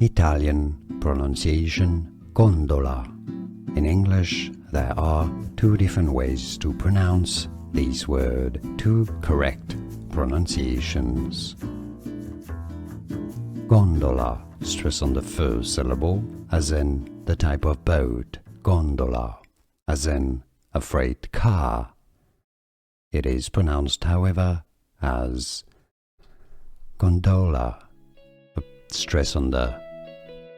Italian pronunciation gondola. In English, there are two different ways to pronounce this word, two correct pronunciations. Gondola, stress on the first syllable, as in the type of boat, gondola, as in a freight car. It is pronounced, however, as gondola. Stress on the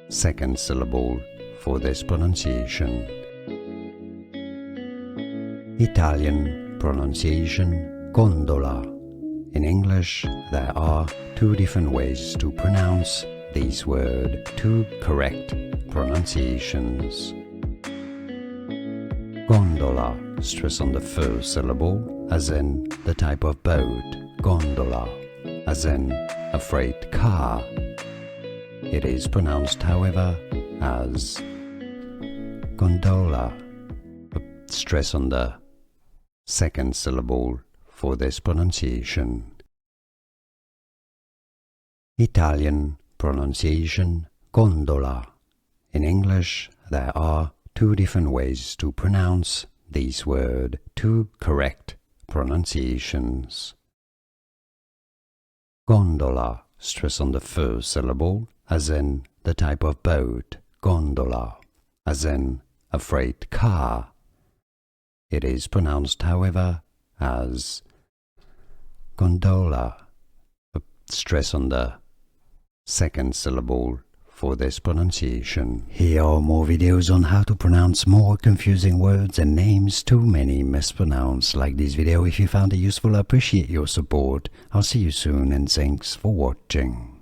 second syllable for this pronunciation. Italian pronunciation gondola. In English, there are two different ways to pronounce this word, two correct pronunciations. Gondola, stress on the first syllable, as in the type of boat, gondola, as in a freight car. It is pronounced, however, as gondola. Stress on the second syllable for this pronunciation. Italian pronunciation gondola. In English, there are two different ways to pronounce this word, two correct pronunciations. Gondola, stress on the first syllable, as in the type of boat, gondola, as in a freight car. It is pronounced, however, as gondola. Stress on the second syllable for this pronunciation. Here are more videos on how to pronounce more confusing words and names too many mispronounced. Like this video if you found it useful. I appreciate your support. I'll see you soon and thanks for watching.